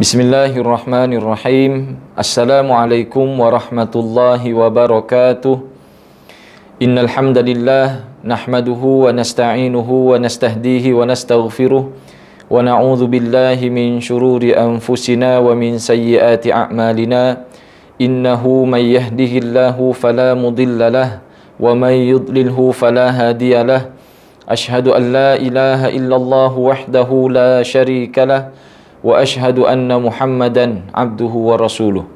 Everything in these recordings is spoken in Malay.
Bismillahirrahmanirrahim. Assalamualaikum warahmatullahi wabarakatuh. Innal hamdalillah nahmaduhu wa nasta'inuhu wa nastahdihi wa nastaghfiruh wa na'udzu billahi min shururi anfusina wa min sayyiati a'malina. Innahu may yahdihillahu fala mudilla lahu wa may yudlilhu fala hadiya lahu. Ashhadu an la ilaha illallah wahdahu la syarika lahu wa ashhadu anna Muhammadan abduhu wa rasuluh.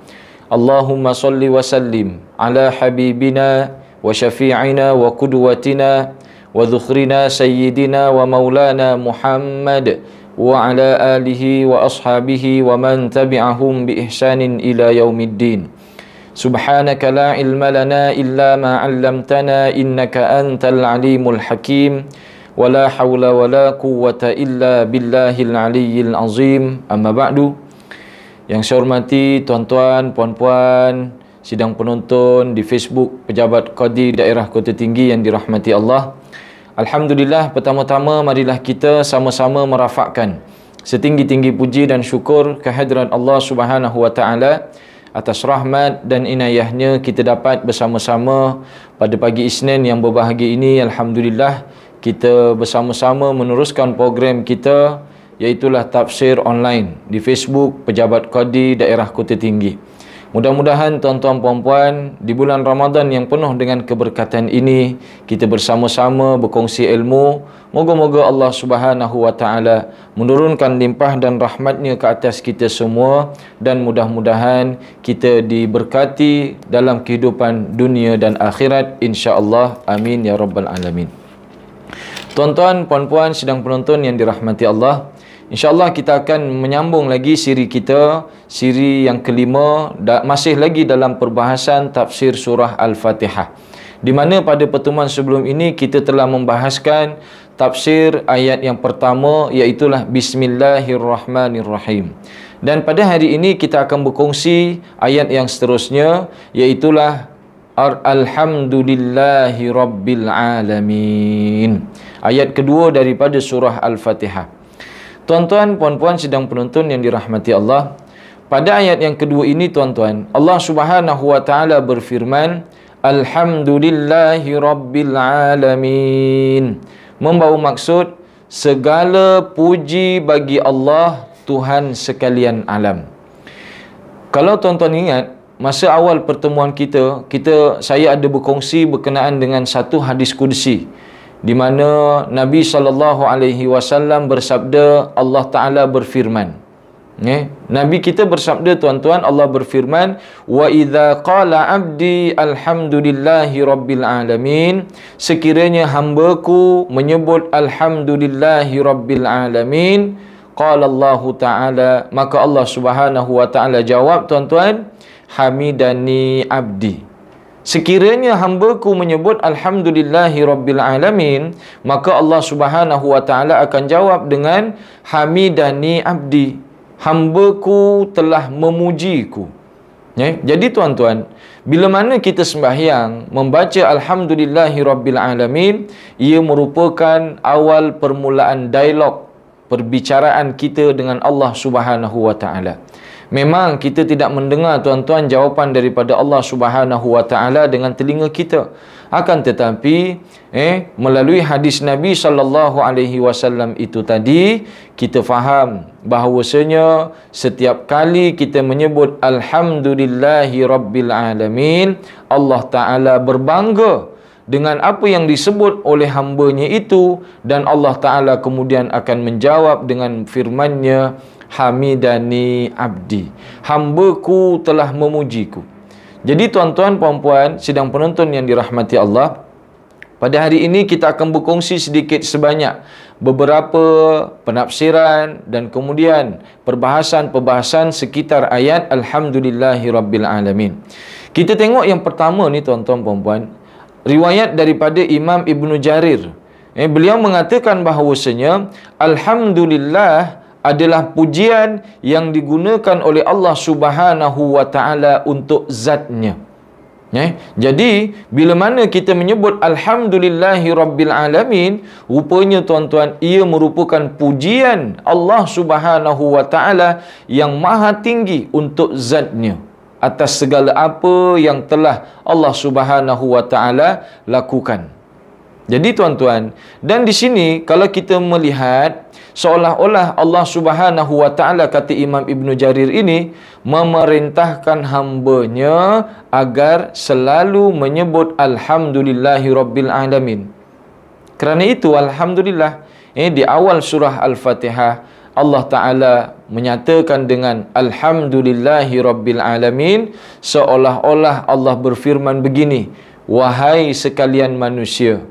Allahumma salli wa sallim ala habibina wa syafi'ina wa qudwatina wa dhukhrina sayyidina wa maulana Muhammad wa ala alihi wa ashabihi wa man tabi'ahum bi ihsanin ila yaumiddin. Subhanaka la ilma lana illa ma 'allamtana innaka antal alimul hakim. Wala hawla wala quwwata illa billahil aliyyil azim. Amma ba'du. Yang saya hormati tuan-tuan, puan-puan, sidang penonton di Facebook Pejabat Qadi Daerah Kota Tinggi yang dirahmati Allah. Alhamdulillah, pertama-tama marilah kita sama-sama merafakkan setinggi-tinggi puji dan syukur kehadirat Allah Subhanahu wa taala atas rahmat dan inayahnya kita dapat bersama-sama pada pagi Isnin yang berbahagia ini. Alhamdulillah, kita bersama-sama meneruskan program kita, iaitulah tafsir online di Facebook Pejabat Qadi Daerah Kota Tinggi. Mudah-mudahan tuan-tuan puan-puan di bulan Ramadan yang penuh dengan keberkatan ini, kita bersama-sama berkongsi ilmu. Moga-moga Allah Subhanahu wa taala menurunkan limpah dan rahmatnya ke atas kita semua, dan mudah-mudahan kita diberkati dalam kehidupan dunia dan akhirat, insya-Allah. Amin ya rabbal alamin. Tuan-tuan, puan-puan, sidang penonton yang dirahmati Allah, insya-Allah kita akan menyambung lagi siri kita, siri yang kelima, masih lagi dalam perbahasan tafsir surah Al-Fatihah. Di mana pada pertemuan sebelum ini kita telah membahaskan tafsir ayat yang pertama, iaitulah Bismillahirrahmanirrahim. Dan pada hari ini kita akan berkongsi ayat yang seterusnya, iaitulah Alhamdulillahi Rabbil Alamin. Ayat kedua daripada surah Al-Fatihah. Tuan-tuan, puan-puan, sidang penonton yang dirahmati Allah, pada ayat yang kedua ini tuan-tuan, Allah Subhanahu wa taala berfirman, Alhamdulillahi Rabbil Alamin, membawa maksud segala puji bagi Allah, Tuhan sekalian alam. Kalau tuan-tuan ingat, masa awal pertemuan saya ada berkongsi berkenaan dengan satu hadis qudsi di mana Nabi SAW bersabda, Allah Ta'ala berfirman. Nabi kita bersabda tuan-tuan, Allah berfirman, wa idza qala abdi alhamdulillahi rabbil alamin, sekiranya hambaku menyebut alhamdulillahi rabbil alamin, qala Allah Ta'ala, maka Allah Subhanahu wa taala jawab tuan-tuan, hamidani abdi. Sekiranya hambaku menyebut alhamdulillahi rabbil alamin, maka Allah Subhanahu wa taala akan jawab dengan hamidani abdi, hambaku telah memujiku. Jadi tuan-tuan, bila mana kita sembahyang membaca alhamdulillahi rabbil alamin, ia merupakan awal permulaan dialog, perbicaraan kita dengan Allah Subhanahu wa taala. Memang kita tidak mendengar tuan-tuan jawapan daripada Allah Subhanahu wa taala dengan telinga kita. Akan tetapi melalui hadis Nabi sallallahu alaihi wasallam itu tadi, kita faham bahawasanya setiap kali kita menyebut alhamdulillahi rabbil alamin, Allah taala berbangga dengan apa yang disebut oleh hamba-Nya itu, dan Allah taala kemudian akan menjawab dengan firman-Nya, hamidani abdi, hambaku telah memujiku. Jadi tuan-tuan, puan-puan, sidang penonton yang dirahmati Allah, pada hari ini kita akan berkongsi sedikit sebanyak beberapa penafsiran dan kemudian perbahasan sekitar ayat Alhamdulillahi Rabbil Alamin. Kita tengok yang pertama ni tuan-tuan, puan-puan, riwayat daripada Imam Ibn Jarir. Beliau mengatakan bahawasanya Alhamdulillah adalah pujian yang digunakan oleh Allah Subhanahu wa taala untuk zatnya. Jadi bila mana kita menyebut alhamdulillahi rabbil alamin, rupanya tuan-tuan, ia merupakan pujian Allah Subhanahu wa taala yang maha tinggi untuk zatnya atas segala apa yang telah Allah Subhanahu wa taala lakukan. Jadi tuan-tuan, dan di sini kalau kita melihat seolah-olah Allah Subhanahu wa taala, kata Imam Ibn Jarir ini, memerintahkan hamba-Nya agar selalu menyebut alhamdulillahi rabbil alamin. Kerana itu alhamdulillah, di awal surah Al-Fatihah Allah Taala menyatakan dengan alhamdulillahi rabbil alamin, seolah-olah Allah berfirman begini, wahai sekalian manusia,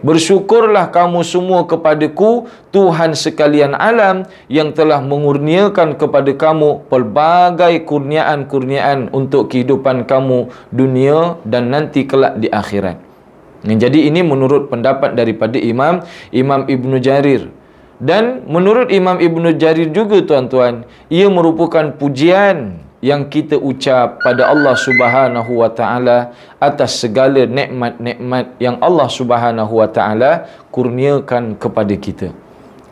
bersyukurlah kamu semua kepadaku, Tuhan sekalian alam, yang telah mengurniakan kepada kamu pelbagai kurniaan-kurniaan untuk kehidupan kamu dunia dan nanti kelak di akhirat. Jadi ini menurut pendapat daripada Imam Ibn Jarir. Dan menurut Imam Ibn Jarir juga tuan-tuan, ia merupakan pujian yang kita ucap pada Allah Subhanahu wa taala atas segala nikmat-nikmat yang Allah Subhanahu wa taala kurniakan kepada kita.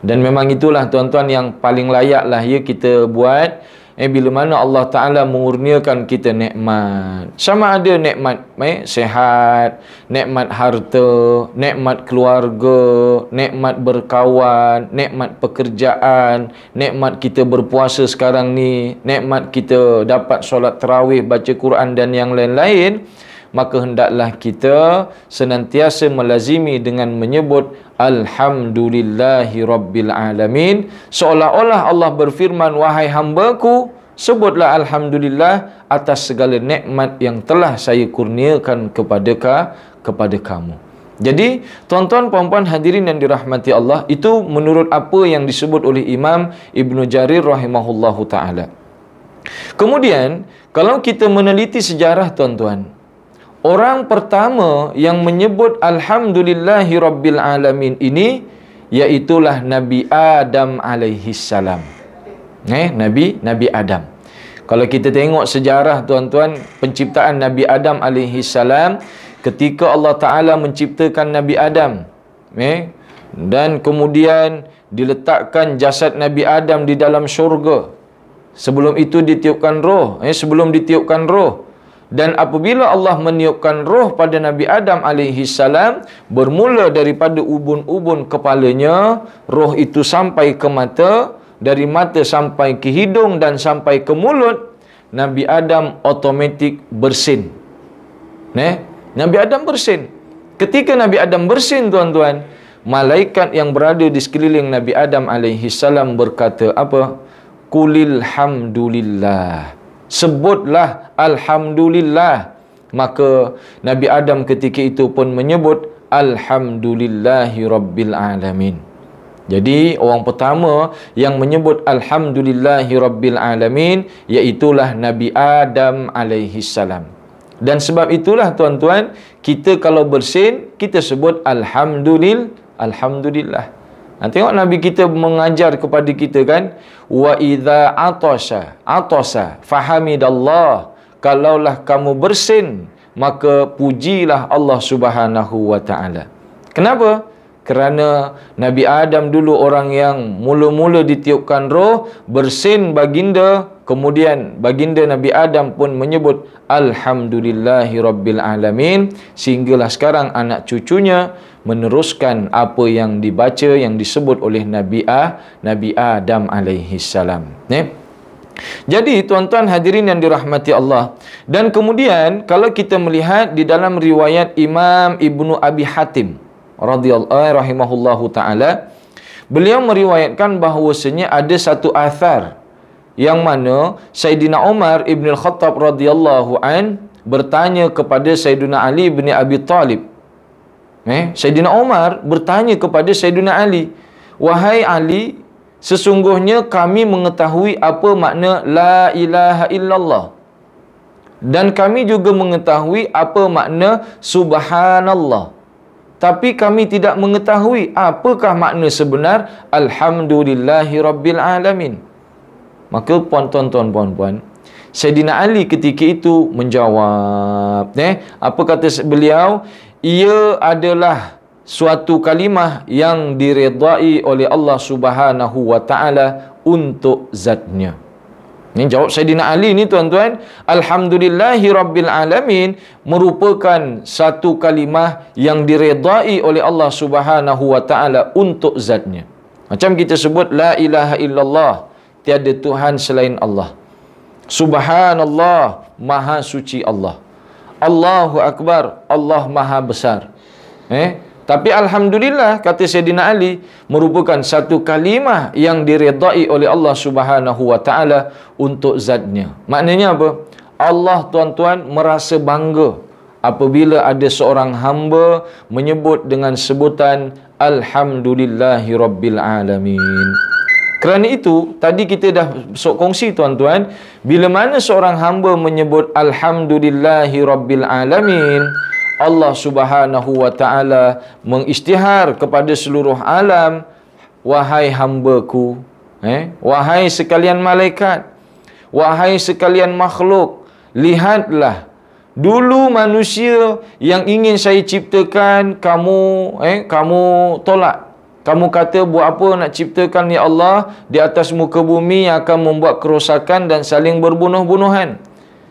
Dan memang itulah tuan-tuan yang paling layaklah ya kita buat bila mana Allah Taala mengurniakan kita nikmat. Sama ada nikmat sihat, nikmat harta, nikmat keluarga, nikmat berkawan, nikmat pekerjaan, nikmat kita berpuasa sekarang ni, nikmat kita dapat solat tarawih, baca Quran dan yang lain-lain, maka hendaklah kita senantiasa melazimi dengan menyebut alhamdulillahi rabbil alamin, seolah-olah Allah berfirman, wahai hamba-Ku, sebutlah alhamdulillah atas segala nikmat yang telah saya kurniakan kepada kamu. Jadi tuan-tuan puan-puan hadirin yang dirahmati Allah, itu menurut apa yang disebut oleh Imam Ibn Jarir rahimahullahu ta'ala. Kemudian kalau kita meneliti sejarah tuan-tuan, orang pertama yang menyebut alhamdulillahi rabbil alamin ini iaitulah Nabi Adam alaihi salam. Nabi Adam. Kalau kita tengok sejarah tuan-tuan penciptaan Nabi Adam alaihi salam, ketika Allah Taala menciptakan Nabi Adam, dan kemudian diletakkan jasad Nabi Adam di dalam syurga. Sebelum itu ditiupkan roh, dan apabila Allah meniupkan roh pada Nabi Adam alaihi salam, bermula daripada ubun-ubun kepalanya, roh itu sampai ke mata, dari mata sampai ke hidung dan sampai ke mulut, Nabi Adam otomatik bersin. Nabi Adam bersin. Ketika Nabi Adam bersin tuan-tuan, malaikat yang berada di sekeliling Nabi Adam alaihi salam berkata apa? Qulil hamdulillah. Sebutlah alhamdulillah. Maka Nabi Adam ketika itu pun menyebut alhamdulillahi rabbil alamin. Jadi orang pertama yang menyebut alhamdulillahi rabbil alamin iaitulah Nabi Adam alaihi salam. Dan sebab itulah tuan-tuan, kita kalau bersin kita sebut alhamdulillah. Tengok Nabi kita mengajar kepada kita kan, wa idza atasa fahamidallah, kalaulah kamu bersin maka pujilah Allah Subhanahu wa taala. Kenapa? Kerana Nabi Adam dulu orang yang mula-mula ditiupkan roh, bersin baginda, kemudian baginda Nabi Adam pun menyebut alhamdulillahi rabbil alamin, sehinggalah sekarang anak cucunya meneruskan apa yang dibaca, yang disebut oleh Nabi Adam alaihi salam. Jadi tuan-tuan hadirin yang dirahmati Allah, dan kemudian kalau kita melihat di dalam riwayat Imam Ibnu Abi Hatim rahimahullahu ta'ala, beliau meriwayatkan bahawasanya ada satu athar yang mana Sayyidina Umar ibn al-Khattab radhiyallahu an bertanya kepada Sayyidina Ali bin Abi Talib. Sayyidina Umar bertanya kepada Sayyidina Ali, wahai Ali, sesungguhnya kami mengetahui apa makna la ilaha illallah, dan kami juga mengetahui apa makna subhanallah, tapi kami tidak mengetahui apakah makna sebenar alhamdulillahi rabbil alamin. Maka tuan-tuan, puan-puan, Sayyidina Ali ketika itu menjawab, apa kata beliau? Ia adalah suatu kalimah yang diredai oleh Allah Subhanahu wa taala untuk zatnya. Ini jawab Sayyidina Ali ni tuan-tuan, alhamdulillahi rabbil alamin merupakan satu kalimah yang diredai oleh Allah Subhanahu wa taala untuk zatnya. Macam kita sebut la ilaha illallah, tiada Tuhan selain Allah. Subhanallah, maha suci Allah. Allahu akbar, Allah maha besar. Tapi alhamdulillah, kata Sayyidina Ali, merupakan satu kalimah yang diredai oleh Allah Subhanahu wa taala untuk zatnya. Maknanya apa? Allah tuan-tuan merasa bangga apabila ada seorang hamba menyebut dengan sebutan alhamdulillahi rabbil alamin. Kerana itu, tadi kita dah kongsi tuan-tuan, bila mana seorang hamba menyebut alhamdulillahi rabbil alamin, Allah Subhanahu wa taala mengisytihar kepada seluruh alam, wahai hambaku, wahai sekalian malaikat, wahai sekalian makhluk, lihatlah dulu manusia yang ingin saya ciptakan kamu tolak. Kamu kata buat apa nak ciptakan ya Allah di atas muka bumi yang akan membuat kerosakan dan saling berbunuh-bunuhan.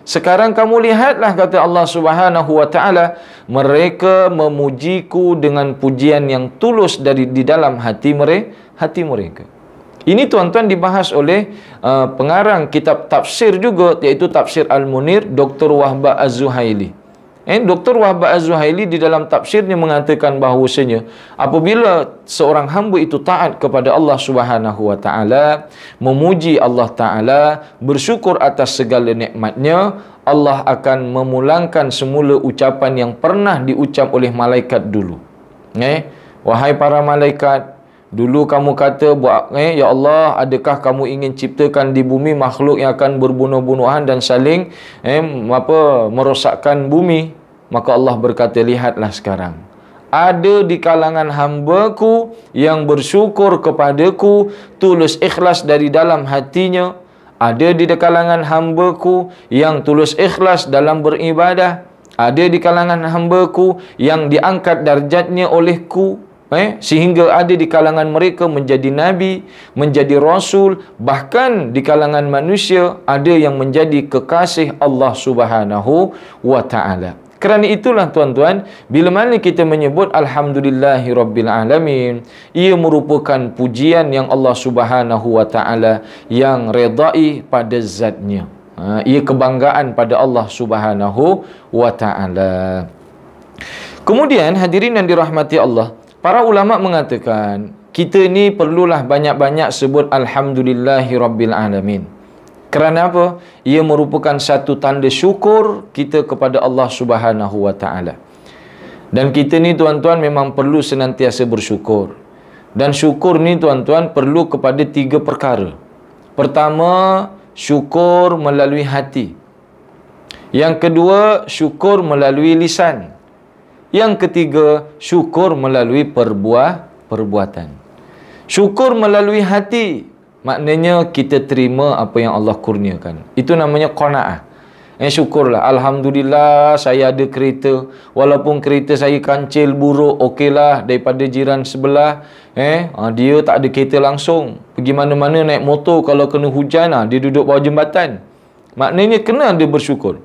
Sekarang kamu lihatlah, kata Allah Subhanahu wa taala, mereka memujiku dengan pujian yang tulus di dalam hati mereka. Ini tuan-tuan dibahas oleh pengarang kitab tafsir juga, iaitu Tafsir Al-Munir, Dr. Wahbah Az-Zuhaili. Dr. Wahbah Az-Zuhaili di dalam tafsirnya mengatakan bahawasanya apabila seorang hamba itu taat kepada Allah Subhanahu wa taala, memuji Allah taala, bersyukur atas segala nikmatnya, Allah akan memulangkan semula ucapan yang pernah diucap oleh malaikat dulu. Wahai para malaikat, dulu kamu kata ya Allah, adakah kamu ingin ciptakan di bumi makhluk yang akan berbunuh-bunuhan dan saling merosakkan bumi? Maka Allah berkata, lihatlah sekarang, ada di kalangan hamba-Ku yang bersyukur kepadaku tulus ikhlas dari dalam hatinya. Ada di kalangan hamba-Ku yang tulus ikhlas dalam beribadah. Ada di kalangan hamba-Ku yang diangkat darjatnya olehku, sehingga ada di kalangan mereka menjadi nabi, menjadi rasul, bahkan di kalangan manusia ada yang menjadi kekasih Allah Subhanahu wa taala. Kerana itulah tuan-tuan, bila mana kita menyebut alhamdulillahi rabbil alamin, ia merupakan pujian yang Allah Subhanahu wa taala yang redai pada zatnya. Ia kebanggaan pada Allah Subhanahu wa taala. Kemudian hadirin yang dirahmati Allah, para ulama mengatakan kita ni perlulah banyak-banyak sebut alhamdulillahi rabbil alamin. Kerana apa? Ia merupakan satu tanda syukur kita kepada Allah Subhanahu wa taala. Dan kita ni tuan-tuan memang perlu senantiasa bersyukur. Dan syukur ni tuan-tuan perlu kepada 3 perkara. Pertama, syukur melalui hati. Yang kedua, syukur melalui lisan. Yang ketiga, syukur melalui perbuatan. Syukur melalui hati, maknanya kita terima apa yang Allah kurniakan. Itu namanya qanaah. Syukurlah, alhamdulillah saya ada kereta, walaupun kereta saya kancil buruk, okeylah, daripada jiran sebelah dia tak ada kereta langsung, pergi mana-mana naik motor, kalau kena hujan dia duduk bawah jambatan. Maknanya kena ada bersyukur.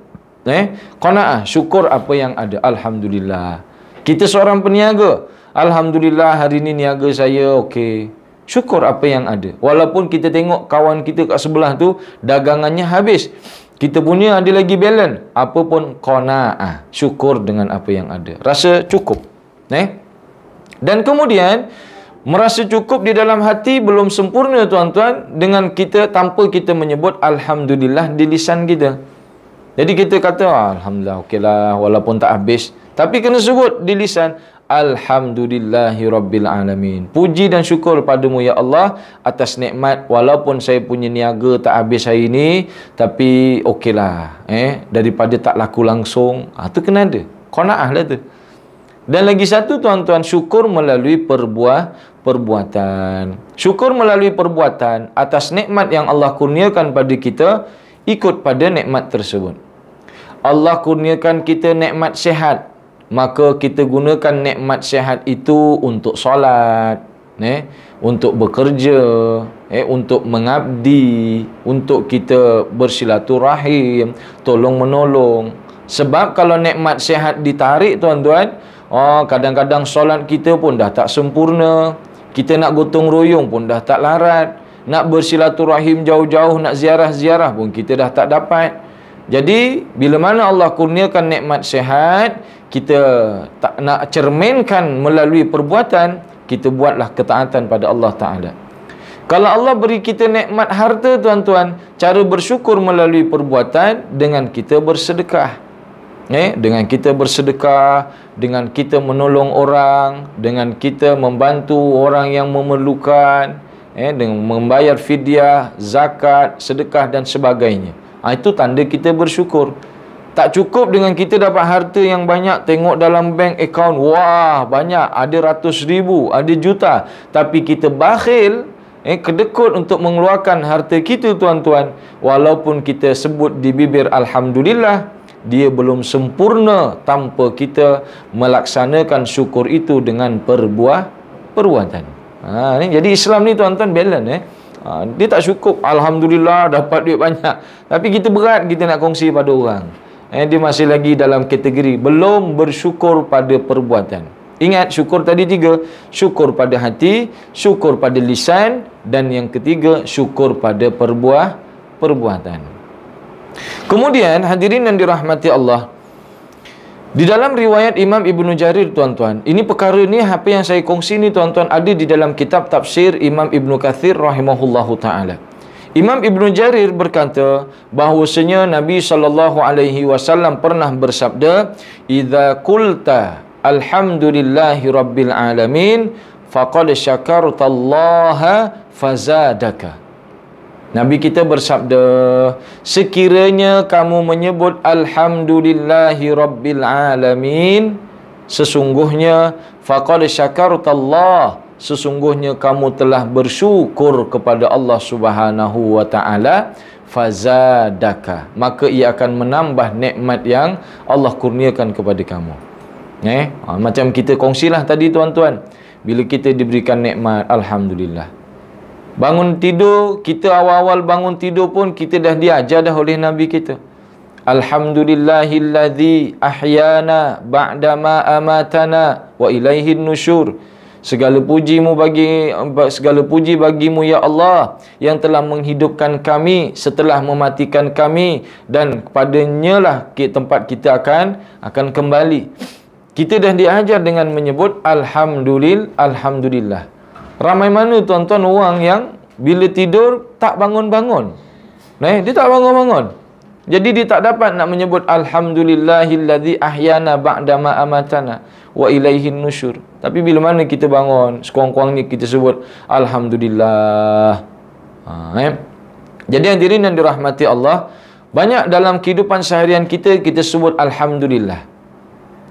Qanaah, syukur apa yang ada. Alhamdulillah. Kita seorang peniaga, alhamdulillah hari ni niaga saya okey. Syukur apa yang ada. Walaupun kita tengok kawan kita kat sebelah tu dagangannya habis, kita punya ada lagi balance, apa pun qanaah, syukur dengan apa yang ada. Rasa cukup. Dan kemudian merasa cukup di dalam hati belum sempurna tuan-tuan dengan kita tanpa kita menyebut alhamdulillah di lisan kita. Jadi kita kata alhamdulillah okeylah walaupun tak habis, tapi kena sebut di lisan alhamdulillahi rabbil alamin. Puji dan syukur padamu ya Allah atas nikmat, walaupun saya punya niaga tak habis hari ni, tapi okeylah daripada tak laku langsung. Tu kena ada qanaah lah tu. Dan lagi satu tuan-tuan, syukur melalui perbuatan. Syukur melalui perbuatan atas nikmat yang Allah kurniakan pada kita, ikut pada nikmat tersebut. Allah kurniakan kita nikmat sihat, maka kita gunakan nikmat sihat itu untuk solat, untuk bekerja, untuk mengabdi, untuk kita bersilaturahim, tolong menolong. Sebab kalau nikmat sihat ditarik tuan-tuan, kadang-kadang solat kita pun dah tak sempurna, kita nak gotong royong pun dah tak larat, nak bersilaturahim jauh-jauh, nak ziarah-ziarah pun kita dah tak dapat. Jadi bila mana Allah kurniakan nikmat sihat, kita tak nak cerminkan melalui perbuatan, kita buatlah ketaatan pada Allah Ta'ala. Kalau Allah beri kita nikmat harta tuan-tuan, cara bersyukur melalui perbuatan dengan kita bersedekah. Dengan kita bersedekah, dengan kita menolong orang, dengan kita membantu orang yang memerlukan, dengan membayar fidyah, zakat, sedekah dan sebagainya. Itu tanda kita bersyukur. Tak cukup dengan kita dapat harta yang banyak, tengok dalam bank account, wah banyak, ada ratus ribu, ada juta, tapi kita bakhil, kedekut untuk mengeluarkan harta kita tuan-tuan, walaupun kita sebut di bibir Alhamdulillah, dia belum sempurna tanpa kita melaksanakan syukur itu dengan perbuatan. Jadi Islam ni tuan-tuan balance. Dia tak cukup Alhamdulillah dapat duit banyak, tapi kita berat kita nak kongsi pada orang. Dia masih lagi dalam kategori belum bersyukur pada perbuatan. Ingat, syukur tadi 3. Syukur pada hati, syukur pada lisan, dan yang ketiga syukur pada perbuatan. Kemudian hadirin yang dirahmati Allah, di dalam riwayat Imam Ibnu Jarir tuan-tuan, ini perkara ni apa yang saya kongsi ni tuan-tuan ada di dalam kitab tafsir Imam Ibnu Katsir rahimahullahu taala. Imam Ibnu Jarir berkata bahawasanya Nabi SAW pernah bersabda, "Idza qulta alhamdulillahi rabbil alamin faqad syakartallaha fazadaka." Nabi kita bersabda, sekiranya kamu menyebut alhamdulillahi rabbil alamin, sesungguhnya faqad syakartallah, sesungguhnya kamu telah bersyukur kepada Allah Subhanahu wa taala, fazadaka, maka ia akan menambah nikmat yang Allah kurniakan kepada kamu. Macam kita kongsilah tadi tuan-tuan, bila kita diberikan nikmat, alhamdulillah. Bangun tidur, kita awal-awal bangun tidur pun kita dah diajar dah oleh Nabi kita. Alhamdulillahilladzi ahyana ba'dama amatana wa ilaihin nusyur. Segala puji bagimu ya Allah, yang telah menghidupkan kami setelah mematikan kami, dan kepadanya lah tempat kita akan kembali. Kita dah diajar dengan menyebut alhamdulillah. Ramai mana tuan-tuan orang yang bila tidur tak bangun-bangun. Dia tak bangun-bangun. Jadi dia tak dapat nak menyebut alhamdulillahilladzi ahyana ba'dama amatana wa ilaihin nusyur. Tapi bila mana kita bangun, sekurang-kurangnya kita sebut alhamdulillah. Jadi hadirin yang dirahmati Allah, banyak dalam kehidupan seharian kita sebut alhamdulillah.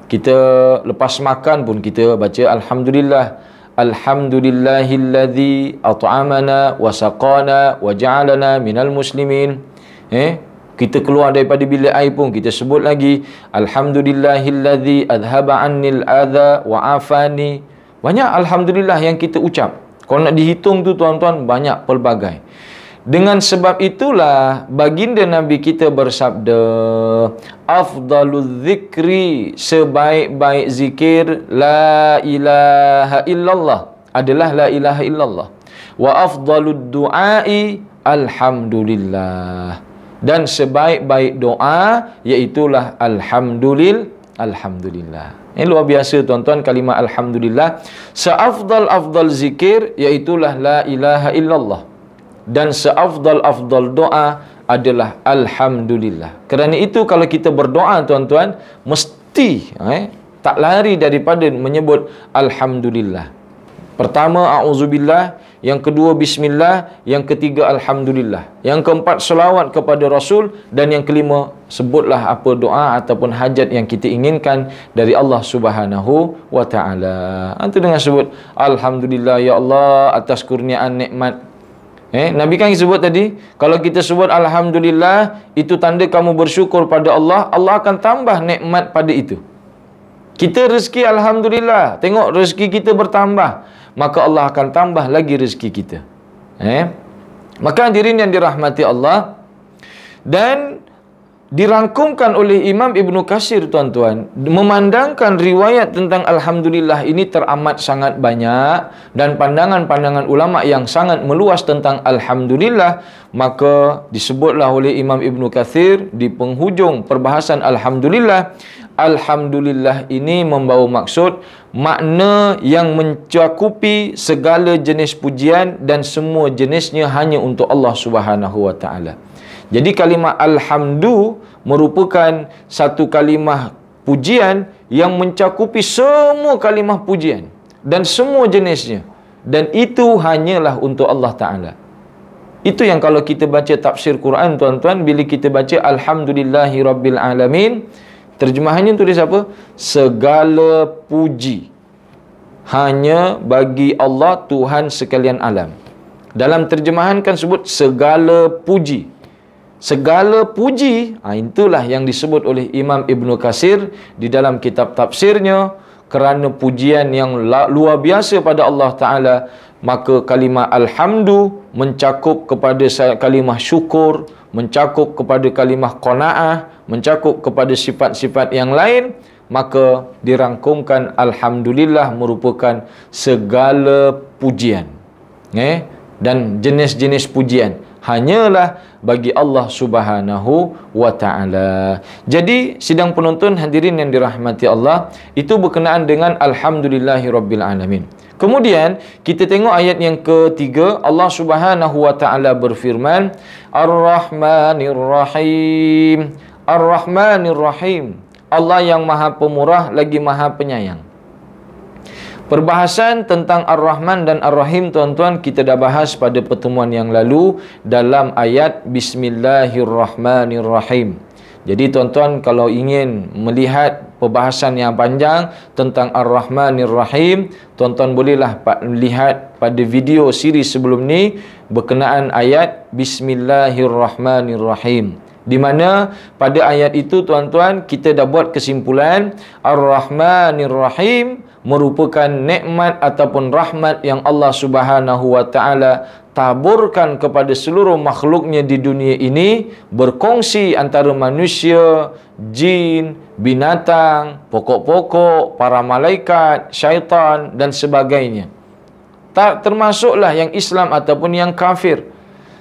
Kita lepas makan pun kita baca alhamdulillah. Alhamdulillahilladzi at'amana wa saqana wa ja'alana minal muslimin. Kita keluar daripada bilik air pun kita sebut lagi alhamdulillahilladzi adhaba 'annil adha wa afani. Banyak alhamdulillah yang kita ucap. Kalau nak dihitung tu tuan-tuan, banyak pelbagai. Dengan sebab itulah baginda Nabi kita bersabda, afdalul zikri, sebaik-baik zikir, la ilaha illallah, adalah la ilaha illallah. Wa afdalud du'ai alhamdulillah, dan sebaik-baik doa iaitulah alhamdulillah. Ini luar biasa tuan-tuan kalimat alhamdulillah. Seafdal-afdal zikir iaitulah la ilaha illallah, dan seafdal-afdal doa adalah alhamdulillah. Kerana itu kalau kita berdoa tuan-tuan, mesti tak lari daripada menyebut alhamdulillah. Pertama a'udzubillah, yang kedua bismillah, yang ketiga alhamdulillah, yang keempat selawat kepada Rasul, dan yang kelima sebutlah apa doa ataupun hajat yang kita inginkan dari Allah Subhanahu wa taala. Itu dengan sebut alhamdulillah ya Allah atas kurniaan nikmat Nabi kan sebut tadi, kalau kita sebut Alhamdulillah, itu tanda kamu bersyukur pada Allah, Allah akan tambah nikmat pada itu. Kita rezeki Alhamdulillah, tengok rezeki kita bertambah, maka Allah akan tambah lagi rezeki kita. Maka hadirin yang dirahmati Allah, dan dirangkumkan oleh Imam Ibnu Katsir, tuan-tuan, memandangkan riwayat tentang Alhamdulillah ini teramat sangat banyak, dan pandangan-pandangan ulama yang sangat meluas tentang Alhamdulillah. Maka disebutlah oleh Imam Ibnu Katsir di penghujung perbahasan Alhamdulillah, Alhamdulillah ini membawa maksud makna yang mencakupi segala jenis pujian, dan semua jenisnya hanya untuk Allah Subhanahu wa taala. Jadi kalimah alhamdu merupakan satu kalimah pujian yang mencakupi semua kalimah pujian dan semua jenisnya, dan itu hanyalah untuk Allah Ta'ala. Itu yang kalau kita baca tafsir Quran, tuan-tuan, bila kita baca Alhamdulillahi Rabbil Alamin, terjemahannya tulis apa? Segala puji hanya bagi Allah, Tuhan sekalian alam. Dalam terjemahan kan sebut segala puji. Segala puji, itulah yang disebut oleh Imam Ibnu Katsir di dalam kitab tafsirnya, kerana pujian yang luar biasa pada Allah Ta'ala. Maka kalimah alhamdu mencakup kepada kalimah syukur, mencakup kepada kalimah qanaah, mencakup kepada sifat-sifat yang lain. Maka dirangkumkan Alhamdulillah merupakan segala pujian, dan jenis-jenis pujian hanyalah bagi Allah Subhanahu wa ta'ala. Jadi sidang penonton hadirin yang dirahmati Allah, itu berkenaan dengan Alhamdulillahi Rabbil Alamin. Kemudian kita tengok ayat yang ketiga, Allah Subhanahu wa ta'ala berfirman, Ar-Rahmanir Rahim. Ar-Rahmanir Rahim, Allah yang maha pemurah lagi maha penyayang. Perbahasan tentang Ar-Rahman dan Ar-Rahim, tuan-tuan, kita dah bahas pada pertemuan yang lalu dalam ayat Bismillahirrahmanirrahim. Jadi tuan-tuan, kalau ingin melihat perbahasan yang panjang tentang Ar-Rahmanirrahim, tuan-tuan bolehlah lihat pada video siri sebelum ni berkenaan ayat Bismillahirrahmanirrahim, di mana pada ayat itu, tuan-tuan, kita dah buat kesimpulan Ar-Rahmanirrahim merupakan nikmat ataupun rahmat yang Allah Subhanahu wa ta'ala taburkan kepada seluruh makhluknya di dunia ini, berkongsi antara manusia, jin, binatang, pokok-pokok, para malaikat, syaitan dan sebagainya. Tak termasuklah yang Islam ataupun yang kafir.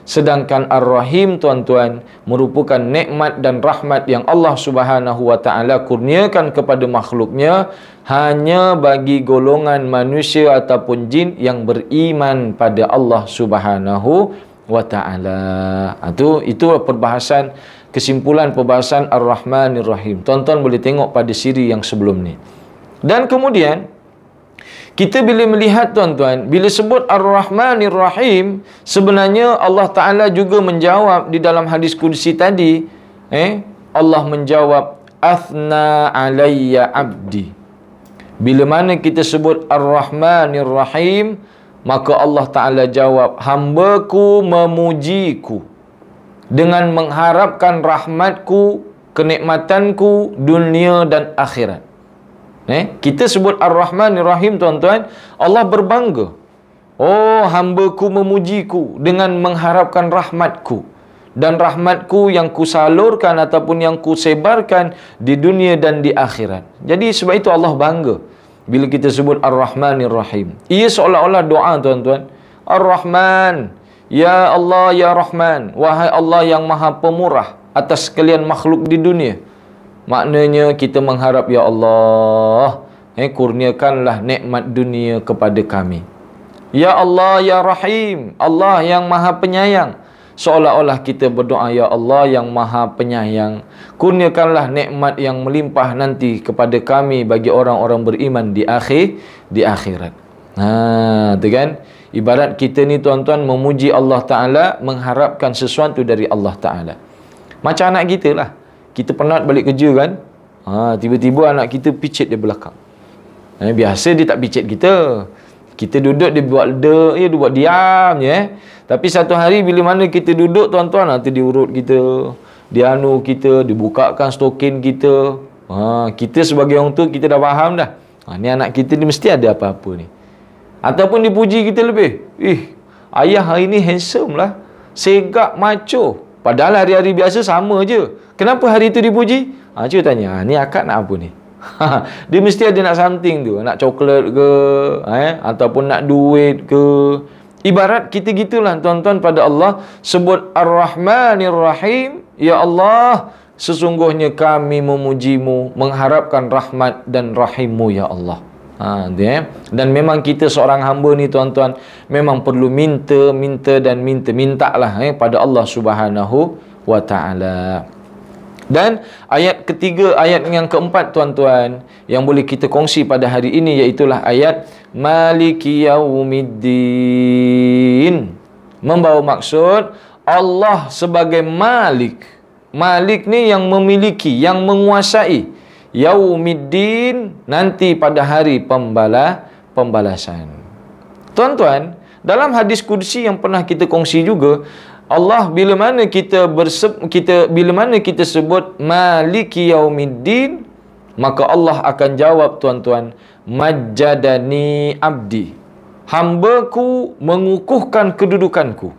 Sedangkan Ar-Rahim, tuan-tuan, merupakan nikmat dan rahmat yang Allah Subhanahu wa ta'ala kurniakan kepada makhluknya hanya bagi golongan manusia ataupun jin yang beriman pada Allah Subhanahu wa ta'ala. Itu perbahasan, kesimpulan perbahasan Ar-Rahmanir Rahim. Tuan-tuan boleh tengok pada siri yang sebelum ni. Dan kemudian kita bila melihat, tuan-tuan, bila sebut Ar-Rahmanir Rahim, sebenarnya Allah Ta'ala juga menjawab di dalam hadis Qudsi tadi. Allah menjawab, Athna alayya abdi. Bila mana kita sebut Ar-Rahmanir Rahim, maka Allah Ta'ala jawab, hambaku memujiku dengan mengharapkan rahmatku, kenikmatanku, dunia dan akhirat. Kita sebut Ar-Rahmanir Rahim, tuan-tuan, Allah berbangga. Oh, hambaku memujiku dengan mengharapkan rahmatku, dan rahmatku yang kusalurkan ataupun yang kusebarkan di dunia dan di akhirat. Jadi sebab itu Allah bangga bila kita sebut Ar-Rahmanir Rahim. Ia seolah-olah doa, tuan-tuan. Ar-Rahman, ya Allah, ya Rahman, wahai Allah yang maha pemurah atas sekalian makhluk di dunia. Maknanya kita mengharap, ya Allah, kurniakanlah nikmat dunia kepada kami. Ya Allah, ya Rahim, Allah yang maha penyayang. Seolah-olah kita berdoa, ya Allah yang maha penyayang, kurniakanlah nikmat yang melimpah nanti kepada kami bagi orang-orang beriman di akhirat. Tu kan, ibarat kita ni, tuan-tuan, memuji Allah Ta'ala, mengharapkan sesuatu dari Allah Ta'ala. Macam anak kita lah. Kita penat balik kerja kan, tiba-tiba anak kita picit di belakang. Biasa dia tak picit kita. Kita duduk, dia buat diam je. Tapi satu hari bila mana kita duduk tuan-tuan, nanti diurut kita, dianu kita, dibukakan stokin kita. Kita sebagai orang tua, kita dah faham dah. Ni anak kita ni mesti ada apa-apa ni. Ataupun dipuji kita lebih. Ayah hari ni handsome lah. Segak macho. Padahal hari-hari biasa sama je. Kenapa hari tu dipuji? Cik tanya, ni akak nak apa ni? Dia mesti ada nak something tu. Nak coklat ke, ataupun nak duit ke. Ibarat kita gitulah tuan-tuan pada Allah. Sebut Ar-Rahmanir Rahim. Ya Allah, sesungguhnya kami memujimu, mengharapkan rahmat dan rahimmu ya Allah. Dan memang kita seorang hamba ni tuan-tuan, memang perlu minta dan mintalah pada Allah Subhanahu wa ta'ala. Dan ayat ketiga, ayat yang keempat tuan-tuan, yang boleh kita kongsi pada hari ini, iaitulah ayat Maliki Yaumiddin. Membawa maksud Allah sebagai Malik. Malik ni yang memiliki, yang menguasai. Yaumiddin, nanti pada hari pembalasan. Tuan-tuan, dalam hadis kursi yang pernah kita kongsi juga, Allah bila mana kita sebut Maliki Yaumiddin, maka Allah akan jawab tuan-tuan, Majjadani abdi. Hambaku mengukuhkan kedudukanku.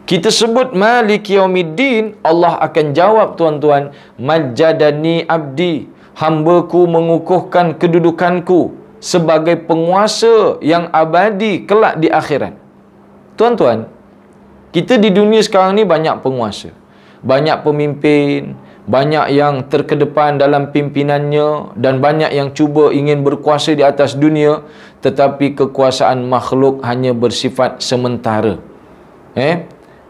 Kita sebut Maliki Yaumiddin, Allah akan jawab tuan-tuan, Majjadani abdi. Hambaku mengukuhkan kedudukanku sebagai penguasa yang abadi kelak di akhirat. Tuan-tuan, kita di dunia sekarang ni banyak penguasa, banyak pemimpin, banyak yang terkedepan dalam pimpinannya, dan banyak yang cuba ingin berkuasa di atas dunia, tetapi kekuasaan makhluk hanya bersifat sementara.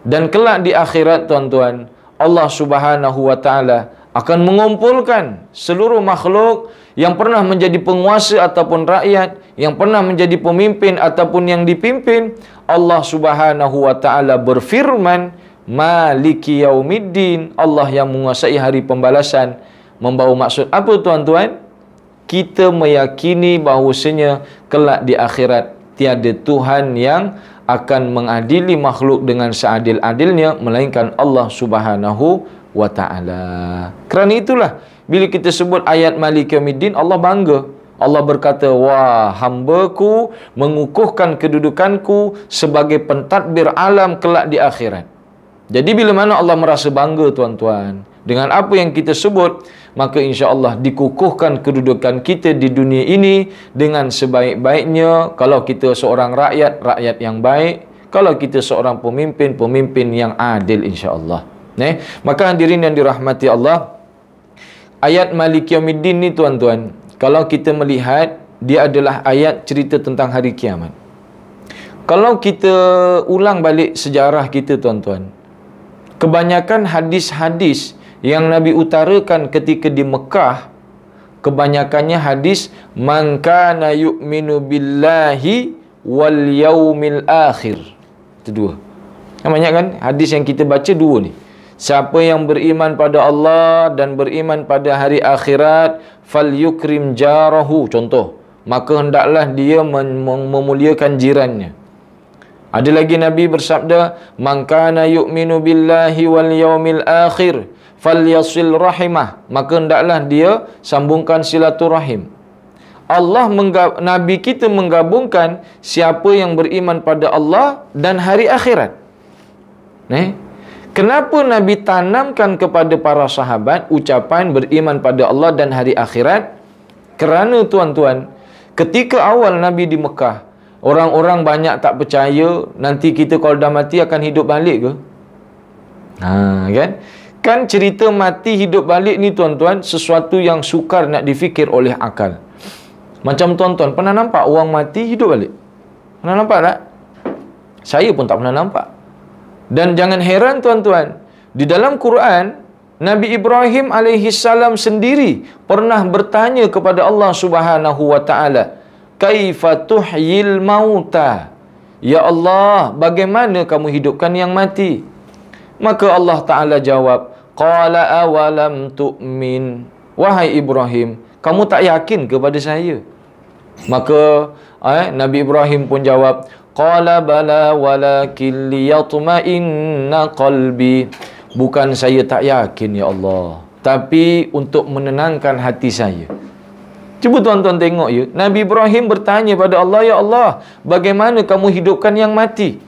Dan kelak di akhirat tuan-tuan, Allah Subhanahu wa ta'ala akan mengumpulkan seluruh makhluk yang pernah menjadi penguasa ataupun rakyat, yang pernah menjadi pemimpin ataupun yang dipimpin. Allah Subhanahu wa ta'ala berfirman, Maliki Yaumiddin, Allah yang menguasai hari pembalasan. Membawa maksud apa tuan-tuan? Kita meyakini bahawasanya kelak di akhirat tiada Tuhan yang akan mengadili makhluk dengan seadil-adilnya melainkan Allah Subhanahu wa ta'ala. Kerana itulah bila kita sebut ayat Maliki Yaumiddin, Allah bangga. Allah berkata, wah, hambaku mengukuhkan kedudukanku sebagai pentadbir alam kelak di akhirat. Jadi bila mana Allah merasa bangga tuan-tuan dengan apa yang kita sebut, maka insya-Allah dikukuhkan kedudukan kita di dunia ini dengan sebaik-baiknya. Kalau kita seorang rakyat, rakyat yang baik. Kalau kita seorang pemimpin, pemimpin yang adil insya-Allah. Maka hadirin yang dirahmati Allah, ayat Maliki Yaumiddin ni tuan-tuan, kalau kita melihat, dia adalah ayat cerita tentang hari kiamat. Kalau kita ulang balik sejarah kita tuan-tuan, kebanyakan hadis-hadis yang Nabi utarakan ketika di Mekah, kebanyakannya hadis man kana yu'minu billahi wal yaumil akhir. Itu dua. Banyak kan hadis yang kita baca dua ni. Siapa yang beriman pada Allah dan beriman pada hari akhirat, falyukrim jarahu, contoh, maka hendaklah dia memuliakan jirannya. Ada lagi Nabi bersabda, man kana yu'minu billahi wal yaumil akhir falyasil rahimah, maka hendaklah dia sambungkan silaturahim. Nabi kita menggabungkan siapa yang beriman pada Allah dan hari akhirat. Kenapa Nabi tanamkan kepada para sahabat ucapan beriman pada Allah dan hari akhirat? Kerana tuan-tuan, ketika awal Nabi di Mekah, orang-orang banyak tak percaya nanti kita kalau dah mati akan hidup balik ke? Kan cerita mati hidup balik ni tuan-tuan, sesuatu yang sukar nak difikir oleh akal. Macam tuan-tuan pernah nampak orang mati hidup balik? Pernah nampak tak? Saya pun tak pernah nampak. Dan jangan heran tuan-tuan, di dalam Quran, Nabi Ibrahim alaihissalam sendiri pernah bertanya kepada Allah Subhanahu wa ta'ala, kaifa tuhyil mauta? Ya Allah, bagaimana kamu hidupkan yang mati? Maka Allah Ta'ala jawab, qala awalam tu'min? Wahai Ibrahim, kamu tak yakin kepada saya? Maka Nabi Ibrahim pun jawab, Qala bala walakin liyatma'inna qalbi. Bukan saya tak yakin ya Allah, tapi untuk menenangkan hati saya. Cuba tuan-tuan tengok ya. Nabi Ibrahim bertanya pada Allah, ya Allah, bagaimana kamu hidupkan yang mati?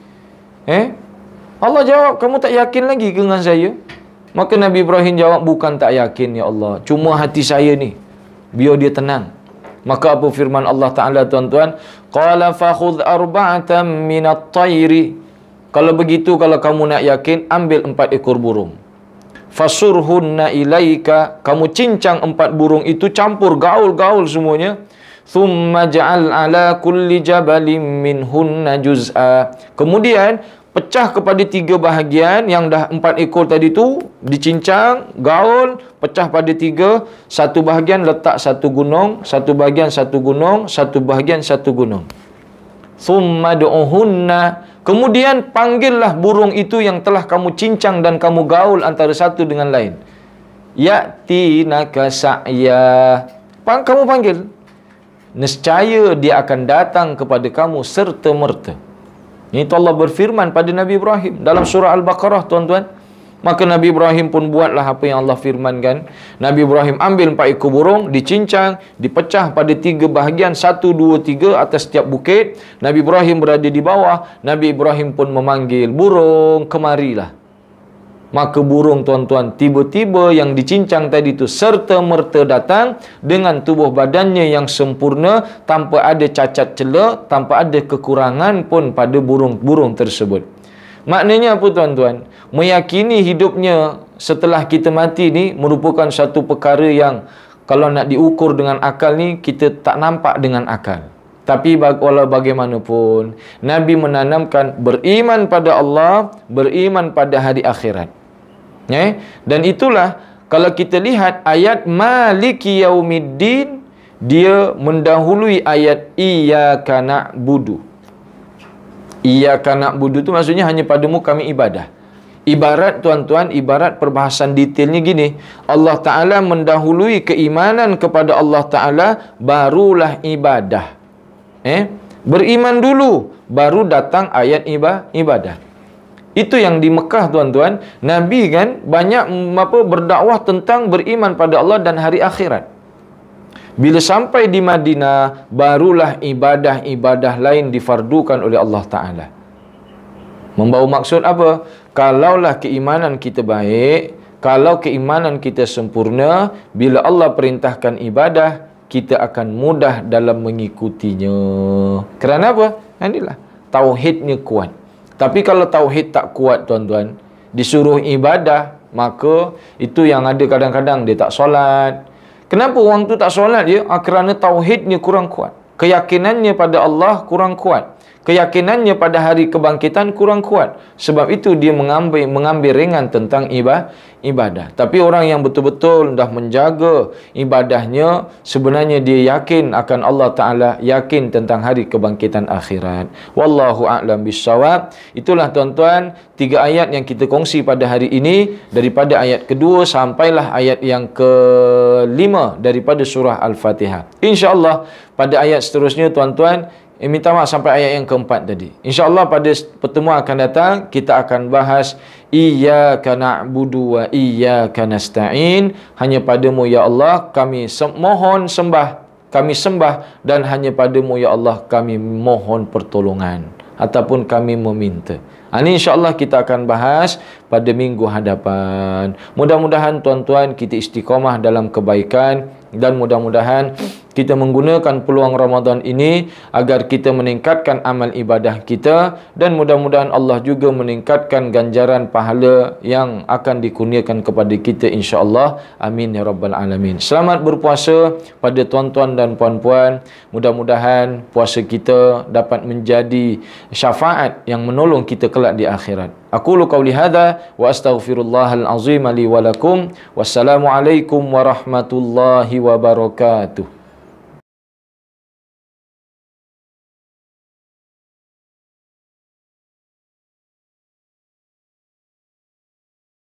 Allah jawab, kamu tak yakin lagi dengan saya? Maka Nabi Ibrahim jawab, bukan tak yakin ya Allah, cuma hati saya ni biar dia tenang. Maka apa firman Allah Ta'ala tuan-tuan? Qala fakhudh arba'atan minat tayri. Kalau begitu, kalau kamu nak yakin, ambil 4 ekor burung. Fasurhunna ilaika. Kamu cincang 4 burung itu, campur gaul-gaul semuanya. Thumma ja'al ala kulli jabalin minhunna juz'a. Kemudian pecah kepada 3 bahagian. Yang dah 4 ekor tadi tu dicincang, gaul, pecah pada 3. Satu bahagian letak satu gunung, satu bahagian satu gunung, satu bahagian satu gunung. Thumma du'uhunna. Kemudian panggillah burung itu yang telah kamu cincang dan kamu gaul antara satu dengan lain. Ya'tinaka sa'ya. Kamu panggil, nescaya dia akan datang kepada kamu serta-merta. Ini Allah berfirman pada Nabi Ibrahim dalam surah Al-Baqarah tuan-tuan. Maka Nabi Ibrahim pun buatlah apa yang Allah firmankan. Nabi Ibrahim ambil 4 ekor burung, dicincang, dipecah pada 3 bahagian, 1, 2, 3 atas setiap bukit. Nabi Ibrahim berada di bawah. Nabi Ibrahim pun memanggil, burung, kemarilah. Maka burung tuan-tuan, tiba-tiba yang dicincang tadi itu serta-merta datang dengan tubuh badannya yang sempurna, tanpa ada cacat celah, tanpa ada kekurangan pun pada burung-burung tersebut. Maknanya apa tuan-tuan? Meyakini hidupnya setelah kita mati ni merupakan satu perkara yang kalau nak diukur dengan akal ni, kita tak nampak dengan akal. Tapi walau bagaimanapun, Nabi menanamkan beriman pada Allah, beriman pada hari akhirat. Dan itulah kalau kita lihat ayat Maliki Yaumiddin, dia mendahului ayat Iyyaka na'budu. Iyyaka na'budu tu maksudnya hanya padamu kami ibadah. Ibarat tuan-tuan, ibarat perbahasan detailnya gini, Allah Ta'ala mendahului keimanan kepada Allah Ta'ala, barulah ibadah. Beriman dulu, baru datang ayat ibadah. Itu yang di Mekah tuan-tuan, Nabi kan banyak berdakwah tentang beriman pada Allah dan hari akhirat. Bila sampai di Madinah, barulah ibadah-ibadah lain difardukan oleh Allah Ta'ala. Membawa maksud apa? Kalaulah keimanan kita baik, kalau keimanan kita sempurna, bila Allah perintahkan ibadah, kita akan mudah dalam mengikutinya. Kerana apa? Inilah, tauhidnya kuat. Tapi kalau tauhid tak kuat tuan-tuan, disuruh ibadah, maka itu yang ada kadang-kadang dia tak solat. Kenapa orang tu tak solat dia? Kerana tauhidnya kurang kuat. Keyakinannya pada Allah kurang kuat. Keyakinannya pada hari kebangkitan kurang kuat. Sebab itu dia mengambil ringan tentang ibadah. Tapi orang yang betul-betul dah menjaga ibadahnya, sebenarnya dia yakin akan Allah Ta'ala, yakin tentang hari kebangkitan akhirat. Wallahu a'lam bissawab. Itulah tuan-tuan 3 ayat yang kita kongsi pada hari ini, daripada ayat kedua sampailah ayat yang ke-5 daripada surah Al-Fatihah. InsyaAllah pada ayat seterusnya tuan-tuan, minta maaf sampai ayat yang ke-4 tadi. InsyaAllah pada pertemuan akan datang, kita akan bahas Iyyaka na'budu wa iyyaka nasta'in. Hanya padamu ya Allah kami mohon sembah, kami sembah, dan hanya padamu ya Allah kami mohon pertolongan ataupun kami meminta. Ini insyaAllah kita akan bahas pada minggu hadapan. Mudah-mudahan tuan-tuan kita istiqamah dalam kebaikan, dan mudah-mudahan kita menggunakan peluang Ramadan ini agar kita meningkatkan amal ibadah kita, dan mudah-mudahan Allah juga meningkatkan ganjaran pahala yang akan dikurniakan kepada kita insya-Allah. Amin ya rabbal alamin. Selamat berpuasa pada tuan-tuan dan puan-puan. Mudah-mudahan puasa kita dapat menjadi syafaat yang menolong kita kelak di akhirat. Aqulu qawli hadza wa astaghfirullahal azim li wa lakum. Wassalamu alaikum warahmatullahi wabarakatuh.